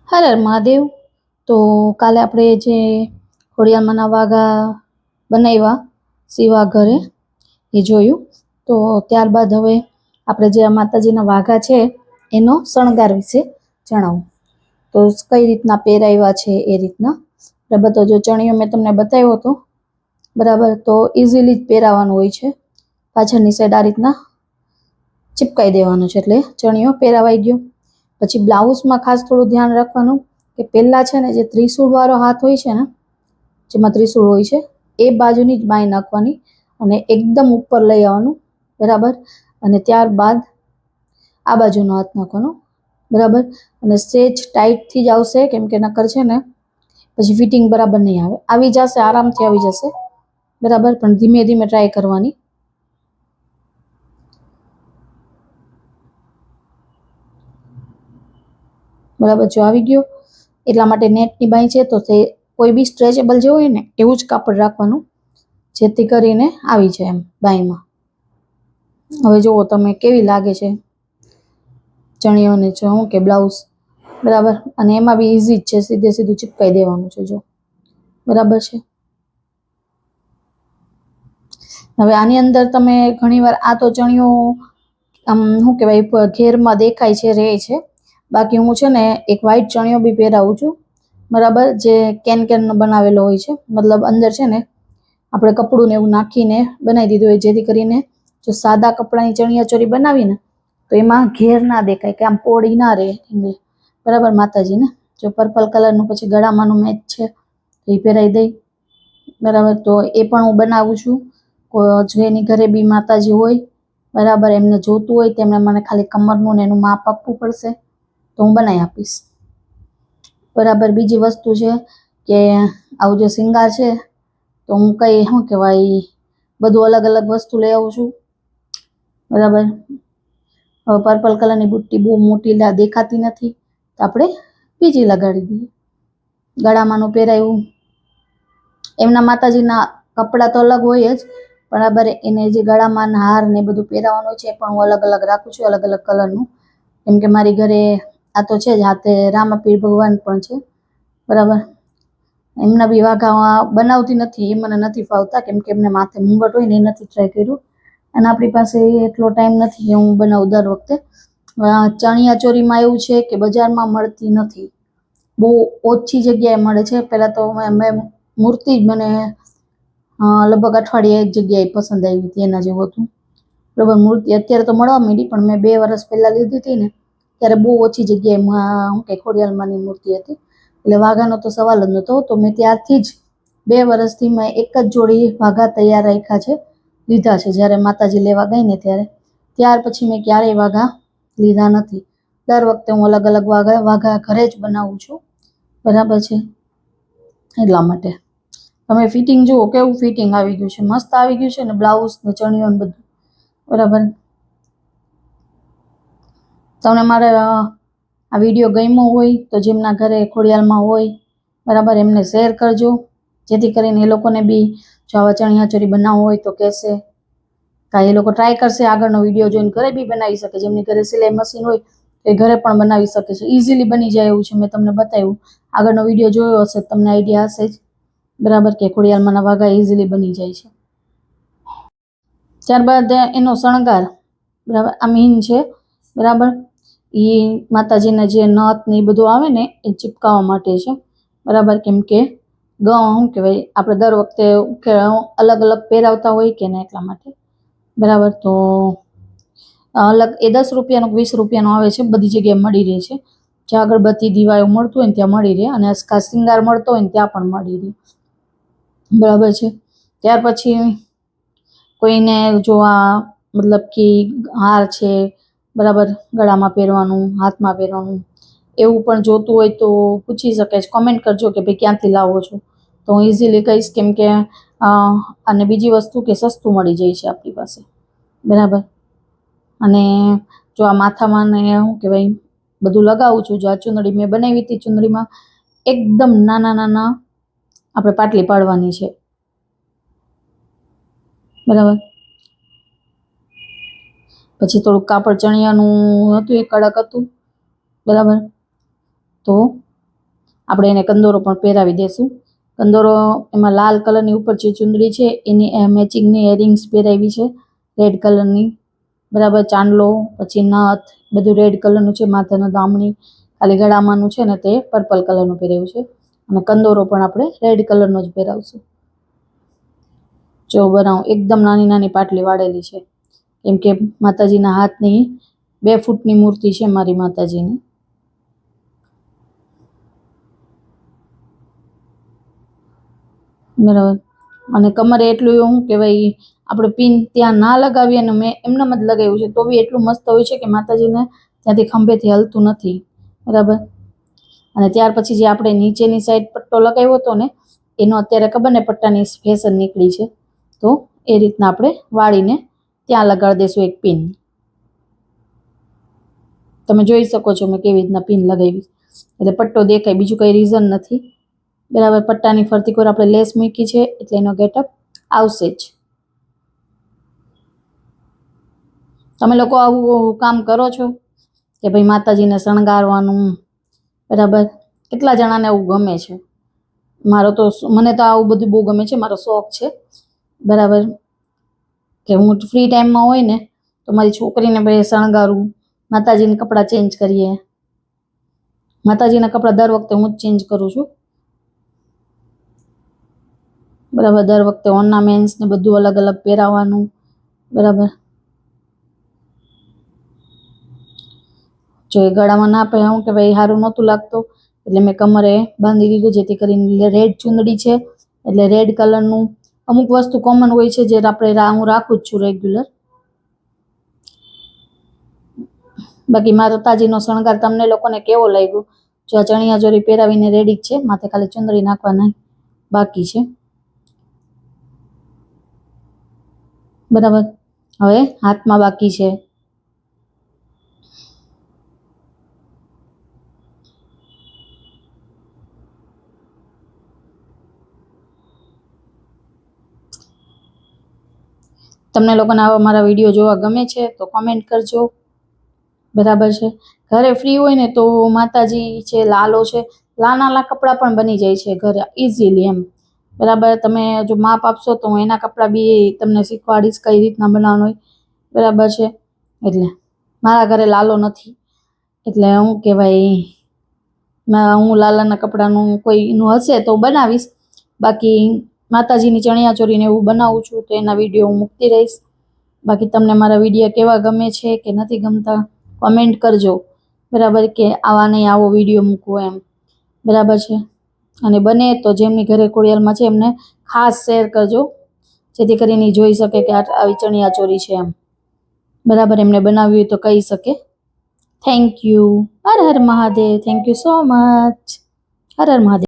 હર હર મહાદેવ. તો કાલે આપણે જે ખોડિયારમાંના વાઘા બનાવ્યા સીવા ઘરે એ જોયું. તો ત્યારબાદ હવે આપણે જે આ માતાજીના વાઘા છે એનો શણગાર વિશે જણાવું. તો કઈ રીતના પહેરાવ્યા છે એ રીતના બરાબર. તો જો ચણિયો મેં તમને બતાવ્યો હતો બરાબર, તો ઇઝીલી જ પહેરાવાનું હોય છે. પાછળની સાઈડ આ રીતના ચિપકાઈ દેવાનું છે એટલે ચણિયો પહેરાવાઈ ગયો. પછી બ્લાઉઝમાં ખાસ થોડું ધ્યાન રાખવાનું કે પહેલા છે ને જે ત્રિશૂળ વાળો હાથ હોય છે ને, જેમાં ત્રિશૂળ હોય છે એ બાજુની જ બાંઈ નાખવાની અને એકદમ ઉપર લઈ આવવાનું બરાબર. અને ત્યારબાદ આ બાજુનો હાથ નાખવાનો બરાબર. અને સેજ ટાઈટથી જ આવશે, કેમ કે નકર છે ને પછી ફિટિંગ બરાબર નહીં આવે. આવી જશે, આરામથી આવી જશે બરાબર, પણ ધીમે ધીમે ટ્રાય કરવાની. બરાબર, જો આવી ગયો એટલા માટે નેટની બાઈ છે તો તે કોઈ બી સ્ટ્રેચેબલ જે હોય ને એવું જ કાપડ રાખવાનું, જેથી કરીને આવી જાય એમ બાઈમાં. હવે જુઓ તમે કેવી લાગે છે ચણિયોને જો હું કે બ્લાઉઝ બરાબર. અને એમાં બી ઇઝી જ છે, સીધે સીધું ચિપકાઈ દેવાનું છે જો બરાબર છે. હવે આની અંદર તમે ઘણીવાર આ તો ચણિયો આમ શું કહેવાય ઘેરમાં દેખાય છે રહે છે. બાકી હું છે ને એક વ્હાઈટ ચણિયો બી પહેરાવું છું બરાબર, જે કેનનો બનાવેલો હોય છે. મતલબ અંદર છે ને આપણે કપડું ને એવું નાખીને બનાવી દીધું હોય, જેથી કરીને જો સાદા કપડાની ચણિયા ચોરી બનાવીને તો એમાં ઘેર ના દેખાય, કે આમ પોળી ના રહે બરાબર માતાજીને. જો પર્પલ કલરનું પછી ગળામાંનું મેચ છે એ પહેરાવી દઈ બરાબર. તો એ પણ હું બનાવું છું. જેની ઘરે બી માતાજી હોય બરાબર, એમને જોતું હોય તેમને મને ખાલી કમરનું ને એનું માપ આપવું પડશે તો હું બનાવી આપીશ બરાબર. બીજી વસ્તુ છે કે આવું જે શિંગાર છે તો હું કઈ શું કહેવાય બધું અલગ અલગ વસ્તુ લઈ આવું છું બરાબર. હવે પર્પલ કલરની બુટ્ટી બહુ મોટી દેખાતી નથી તો આપણે બીજી લગાડી દઈએ. ગળામાંનું પહેરાયું, એમના માતાજીના કપડાં તો અલગ હોય જ બરાબર. એને જે ગળામાં હાર ને બધું પહેરાવાનું છે પણ હું અલગ અલગ રાખું છું, અલગ અલગ કલરનું. કેમ કે મારી ઘરે આ તો છે જ, હાથે રામાપીર ભગવાન પણ છે બરાબર. એમના બી વાઘા બનાવતી નથી, એ મને નથી ફાવતા, કેમ કે એમને માથે મુંગટ હોય ને એ નથી ટ્રાય કર્યું. અને આપણી પાસે એટલો ટાઈમ નથી કે હું બનાવું દર વખતે. ચણિયા ચોરીમાં એવું છે કે બજારમાં મળતી નથી, બહુ ઓછી જગ્યાએ મળે છે. પહેલાં તો મેં મૂર્તિ જ મને લગભગ અઠવાડિયે એક જગ્યાએ પસંદ આવી હતી, એના જેવું હતું બરાબર. મૂર્તિ અત્યારે તો મળવા માંડી, પણ મેં 2 વર્ષ પહેલાં લીધી હતી ને ત્યારે બહુ ઓછી જગ્યાએ હું કે ખોડિયાલમાંની મૂર્તિ હતી, એટલે વાઘાનો તો સવાલ જ નહોતો. તો મેં ત્યારથી જ 2 વર્ષથી મેં એક જ જોડી વાઘા તૈયાર રાખ્યા છે, લીધા છે. જ્યારે માતાજી લેવા ગઈ ને ત્યારે, ત્યાર પછી મેં ક્યારેય વાઘા લીધા નથી. દર વખતે હું અલગ અલગ વાઘા ઘરે જ બનાવું છું બરાબર છે. એટલા માટે તમે ફિટિંગ જુઓ કેવું ફિટિંગ આવી ગયું છે, મસ્ત આવી ગયું છે ને બ્લાઉઝ ને ચણિયો ને બધું બરાબર. તમને મારે આ વિડીયો ગમ્યો હોય તો જેમના ઘરે ખોડિયાલમાં હોય બરાબર એમને શેર કરજો, જેથી કરીને એ લોકોને બી જો આવા ચણિયા ચોરી બનાવવું હોય તો કહેશે, કાંઈ એ લોકો ટ્રાય કરશે, આગળનો વિડીયો જોઈને ઘરે બી બનાવી શકે. જેમની ઘરે સિલાઈ મશીન હોય એ ઘરે પણ બનાવી શકે છે, ઇઝીલી બની જાય એવું છે. મેં તમને બતાવ્યું, આગળનો વિડીયો જોયો હશે તમને આઈડિયા હશે જ બરાબર, કે ખોડિયાલમાંના વાઘા ઇઝીલી બની જાય છે. ત્યારબાદ એનો શણગાર બરાબર, આ મીન છે બરાબર. એ માતાજીના જે નથ ને એ બધું આવે ને એ ચિપકાવવા માટે છે બરાબર. કેમ કે શું કહેવાય આપણે દર વખતે અલગ અલગ પહેરાવતા હોય કે ને એટલા માટે બરાબર. તો અલગ એ 10 રૂપિયાનો 20 રૂપિયાનો આવે છે, બધી જગ્યાએ મળી રહે છે. જ્યાં અગરબત્તી દીવાઓ મળતું હોય ને ત્યાં મળી રહે, અને ખાસ શિંગાર મળતો હોય ને ત્યાં પણ મળી રહે બરાબર છે. ત્યાર પછી કોઈને જો આ મતલબ કે હાર છે બરાબર, ગળામાં પહેરવાનું, હાથમાં પહેરવાનું એવું પણ જોતું હોય તો પૂછી શકે છે, કોમેન્ટ કરજો કે ભાઈ ક્યાંથી લાવો છો, તો હું ઇઝીલી કહીશ. કેમ કે અને બીજી વસ્તુ કે સસ્તું મળી જાય છે આપણી પાસે બરાબર. અને જો આ માથામાં ને શું કહેવાય બધું લગાવું છું. જો આ ચુંદડી મેં બનાવી હતી, ચુંદડીમાં એકદમ નાના નાના આપણે પાટલી પાડવાની છે બરાબર. પછી થોડુંક કાપડ ચણિયાનું હતું એ કડક હતું બરાબર. તો આપણે એને કંદોરો પણ પહેરાવી દેશું. કંદોરો એમાં લાલ કલરની ઉપર જે ચુંદડી છે એની મેચિંગની ઇયરિંગ્સ પહેરાવી છે રેડ કલરની, બરાબર. ચાંદલો, પછી નથ બધું રેડ કલરનું છે. માથાના દામણી, ખાલી ગળામાંનું છે ને તે પર્પલ કલરનું પહેરાવ્યું છે. અને કંદોરો પણ આપણે રેડ કલરનો જ પહેરાવશું. જો બનાવું એકદમ નાની નાની પાટલી વાળેલી છે, કેમ કે માતાજીના હાથની 2 ફૂટની મૂર્તિ છે મારી માતાજીની. બરાબર. અને કમરે એટલું શું કહેવાય, આપણે પિન ત્યાં ના લગાવીએ ને મેં એમનેમ જ લગાવ્યું છે તો બી એટલું મસ્ત હોય છે કે માતાજીને ત્યાંથી ખંભેથી હલતું નથી. બરાબર. અને ત્યાર પછી જે આપણે નીચેની સાઈડ પટ્ટો લગાવ્યો હતો ને એનો અત્યારે ખબર ને પટ્ટાની ફેશન નીકળી છે, તો એ રીતના આપણે વાળીને ત્યાં લગાડી દઈશું એક પિન. તમે જોઈ શકો છો મેં કેવી રીતના પિન લગાવી, એટલે પટ્ટો દેખાય, બીજું કંઈ રીઝન નથી. બરાબર. પટ્ટાની ફરતી કોર આપણે લેસ મૂકી છે એટલે એનો ગેટઅપ આવશે જ. તમે લોકો આવું કામ કરો છો કે ભાઈ માતાજીને શણગારવાનું? બરાબર. કેટલા જણાને આવું ગમે છે? મને તો આવું બધું બહુ ગમે છે, મારો શોખ છે. બરાબર. કે હું ફ્રી ટાઈમમાં હોય ને તો મારી છોકરીને ભાઈ શણગારું, માતાજીના કપડાં ચેન્જ કરીએ. માતાજીના કપડાં દર વખતે હું જ ચેન્જ કરું છું. બરાબર. દર વખતે ઓર્નામેન્ટ્સ ને બધું અલગ અલગ પહેરાવવાનું. બરાબર. જો એ ગળામાં ના પહેરાવું કે ભાઈ સારું નહોતું લાગતું એટલે મેં કમરે બાંધી દીધું, જેથી કરીને રેડ ચુંદડી છે એટલે રેડ કલરનું અમુક વસ્તુ કોમન હોય છે જે હું રાખું જ છું રેગ્યુલર. બાકી માતાજીનો શણગાર તમને લોકોને કેવો લાગ્યો? જો આ ચણિયા ચોરી પહેરાવીને રેડી જ છે, માથે ખાલી ચુંદડી નાખવાના બાકી છે. બરાબર. હવે હાથમાં બાકી છે. તમને લોકોને આવા મારા વિડીયો જોવા ગમે છે તો કોમેન્ટ કરજો. બરાબર છે. ઘરે ફ્રી હોય ને તો માતાજી છે, લાલો છે, નાના કપડાં પણ બની જાય છે ઘરે ઇઝીલી એમ. બરાબર. તમે જો માપ આપશો તો હું એના કપડાં બી તમને શીખવાડીશ કઈ રીતના બનાવવાનું હોય. બરાબર છે. એટલે મારા ઘરે લાલો નથી એટલે હું કહેવાય, હું લાલાના કપડાનું કોઈનું હશે તો બનાવીશ. બાકી માતાજીની ચણિયા ચોરીને એવું બનાવું છું તો એના વિડીયો હું મૂકતી રહીશ. બાકી તમને મારા વિડીયો કેવા ગમે છે કે નથી ગમતા કોમેન્ટ કરજો. બરાબર. કે આવા નહીં આવો વિડીયો મૂકવો એમ. બરાબર છે. અને બને તો જેમની ઘરે ખોડિયારમાં છે એમને ખાસ શેર કરજો, જેથી કરીને જોઈ શકે કે આવી ચણિયા ચોરી છે એમ. બરાબર. એમને બનાવ્યું હોય તો કહી શકે. Thank you. Har Har Mahadev. Thank you so much. Har Har Mahadev.